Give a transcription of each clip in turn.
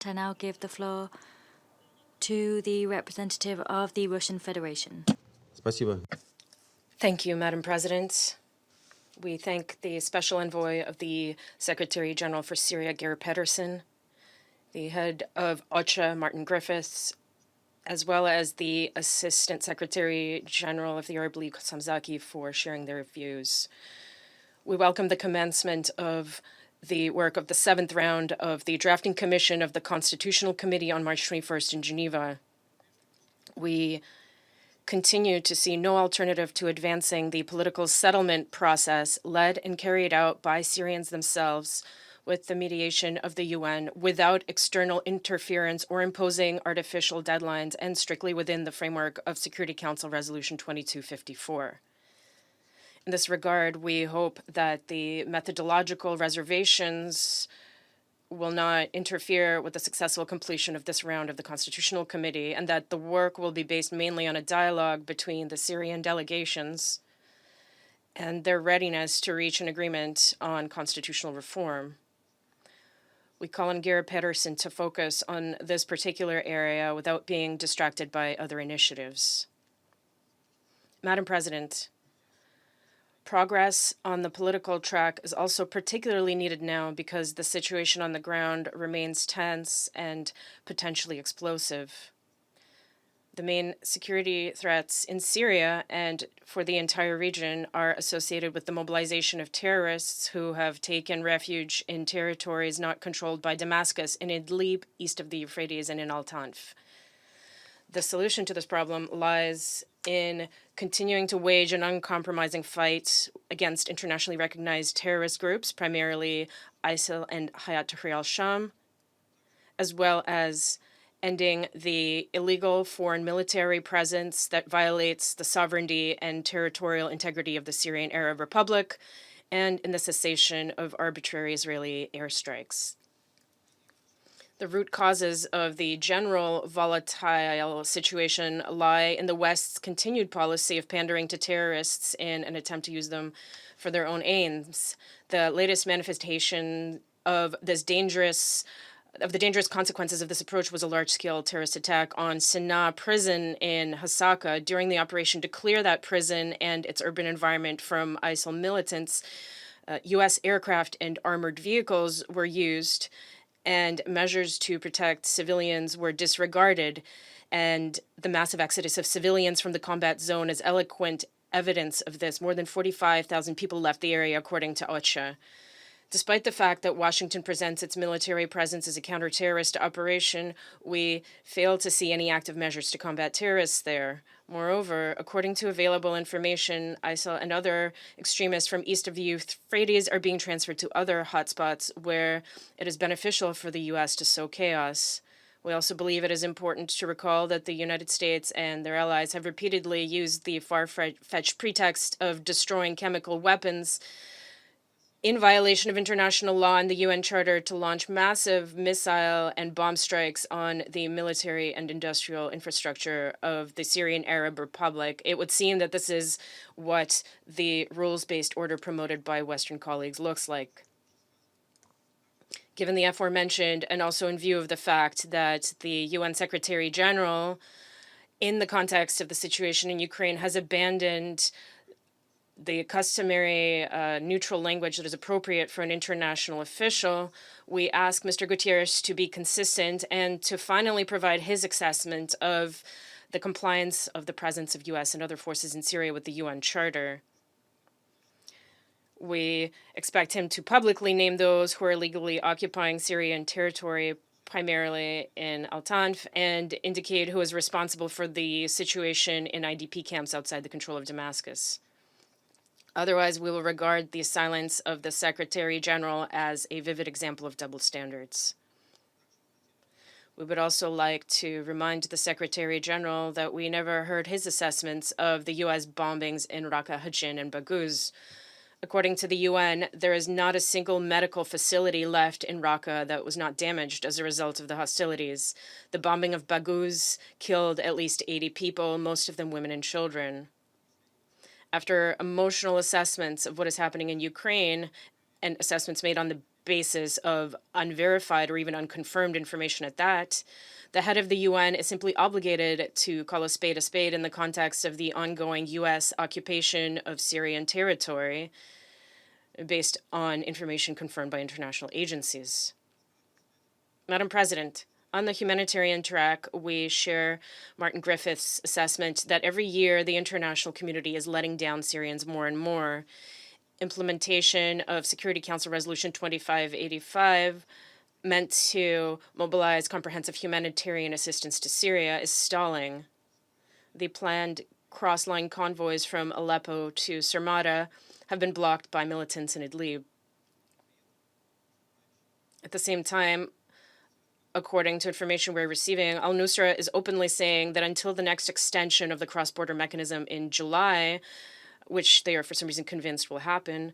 I now give the floor to the representative of the Russian Federation. Спасибо. Thank you, Madam President. We thank the Special Envoy of the Secretary General for Syria, Geir Pedersen, the head of OCHA, Martin Griffiths, as well as the Assistant Secretary General of the Arab League, Samzaki, for sharing their views. We welcome the commencement of the work of the 7th round of the Drafting Commission of the Constitutional Committee on March 21st in Geneva. We continue to see no alternative to advancing the political settlement process led and carried out by Syrians themselves with the mediation of the UN without external interference or imposing artificial deadlines and strictly within the framework of Security Council Resolution 2254. In this regard, we hope that the methodological reservations will not interfere with the successful completion of this round of the Constitutional Committee, and that the work will be based mainly on a dialogue between the Syrian delegations and their readiness to reach an agreement on constitutional reform. We call on Geir Pedersen to focus on this particular area without being distracted by other initiatives. Madam President, progress on the political track is also particularly needed now because the situation on the ground remains tense and potentially explosive. The main security threats in Syria and for the entire region are associated with the mobilization of terrorists who have taken refuge in territories not controlled by Damascus, in Idlib, east of the Euphrates, and in Al-Tanf. The solution to this problem lies in continuing to wage an uncompromising fight against internationally recognized terrorist groups, primarily ISIL and Hayat Tahrir al-Sham, as well as ending the illegal foreign military presence that violates the sovereignty and territorial integrity of the Syrian Arab Republic, and in the cessation of arbitrary Israeli airstrikes. The root causes of the general volatile situation lie in the West's continued policy of pandering to terrorists in an attempt to use them for their own aims. The latest manifestation of the dangerous consequences of this approach was a large-scale terrorist attack on Sanaa prison in Hasaka. During the operation to clear that prison and its urban environment from ISIL militants, U.S. aircraft and armored vehicles were used, and measures to protect civilians were disregarded, and the massive exodus of civilians from the combat zone is eloquent evidence of this. More than 45,000 people left the area, according to OCHA. Despite the fact that Washington presents its military presence as a counter-terrorist operation, we fail to see any active measures to combat terrorists there. Moreover, according to available information, ISIL and other extremists from east of the Euphrates are being transferred to other hotspots where it is beneficial for the U.S. to sow chaos. We also believe it is important to recall that the United States and their allies have repeatedly used the far-fetched pretext of destroying chemical weapons in violation of international law and the UN Charter to launch massive missile and bomb strikes on the military and industrial infrastructure of the Syrian Arab Republic. It would seem that this is what the rules-based order promoted by Western colleagues looks like. Given the aforementioned, and also in view of the fact that the UN Secretary General, in the context of the situation in Ukraine, has abandoned the customary neutral language that is appropriate for an international official, we ask Mr. Guterres to be consistent and to finally provide his assessment of the compliance of the presence of U.S. and other forces in Syria with the UN Charter. We expect him to publicly name those who are illegally occupying Syrian territory, primarily in Al-Tanf, and indicate who is responsible for the situation in IDP camps outside the control of Damascus. Otherwise, we will regard the silence of the Secretary General as a vivid example of double standards. We would also like to remind the Secretary General that we never heard his assessments of the U.S. bombings in Raqqa, Hajin, and Baghouz. According to the UN, there is not a single medical facility left in Raqqa that was not damaged as a result of the hostilities. The bombing of Baghouz killed at least 80 people, most of them women and children. After emotional assessments of what is happening in Ukraine and assessments made on the basis of unverified or even unconfirmed information at that. The head of the UN is simply obligated to call a spade in the context of the ongoing U.S. occupation of Syrian territory based on information confirmed by international agencies. Madam President, on the humanitarian track, we share Martin Griffiths' assessment that every year the international community is letting down Syrians more and more. Implementation of Security Council Resolution 2585, meant to mobilize comprehensive humanitarian assistance to Syria, is stalling. The planned cross-line convoys from Aleppo to Sarmada have been blocked by militants in Idlib. At the same time, according to information we're receiving, al-Nusra is openly saying that until the next extension of the cross-border mechanism in July, which they are for some reason convinced will happen,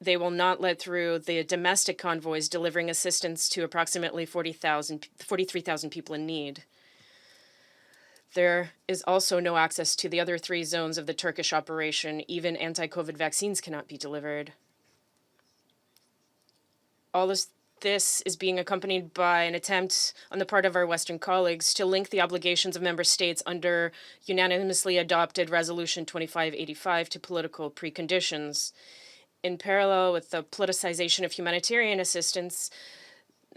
they will not let through the domestic convoys delivering assistance to approximately 43,000 people in need. There is also no access to the other 3 zones of the Turkish operation. Even anti-COVID vaccines cannot be delivered. All this is being accompanied by an attempt on the part of our Western colleagues to link the obligations of member states under unanimously adopted Resolution 2585 to political preconditions. In parallel with the politicization of humanitarian assistance,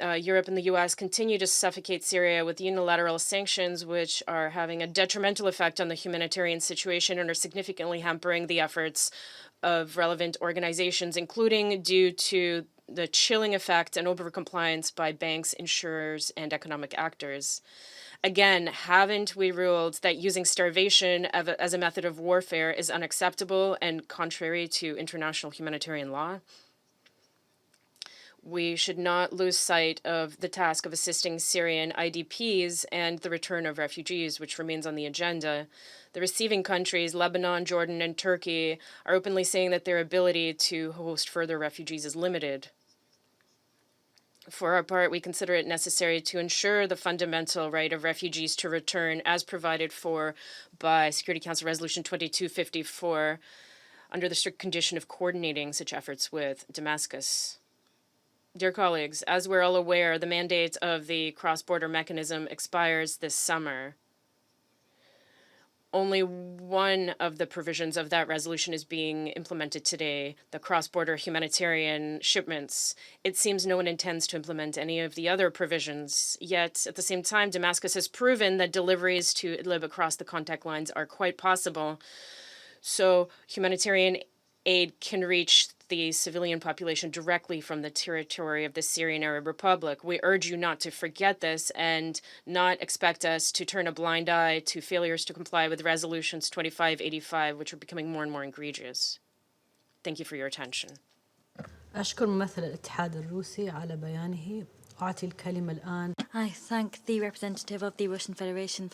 Europe and the U.S. continue to suffocate Syria with unilateral sanctions, which are having a detrimental effect on the humanitarian situation and are significantly hampering the efforts of relevant organizations, including due to the chilling effect and overcompliance by banks, insurers, and economic actors. Again, haven't we ruled that using starvation as a method of warfare is unacceptable and contrary to international humanitarian law? We should not lose sight of the task of assisting Syrian IDPs and the return of refugees, which remains on the agenda. The receiving countries, Lebanon, Jordan, and Turkey, are openly saying that their ability to host further refugees is limited. For our part, we consider it necessary to ensure the fundamental right of refugees to return as provided for by Security Council Resolution 2254 under the strict condition of coordinating such efforts with Damascus. Dear colleagues, as we're all aware, the mandate of the cross-border mechanism expires this summer. Only one of the provisions of that resolution is being implemented today, the cross-border humanitarian shipments. It seems no one intends to implement any of the other provisions. Yet, at the same time, Damascus has proven that deliveries to Idlib across the contact lines are quite possible. So humanitarian aid can reach the civilian population directly from the territory of the Syrian Arab Republic. We urge you not to forget this and not expect us to turn a blind eye to failures to comply with resolutions 2585, which are becoming more and more egregious. Thank you for your attention. أشكر ممثل الاتحاد الروسي على بيانه. أعطي الكلمة الآن. I thank the representative of the Russian Federation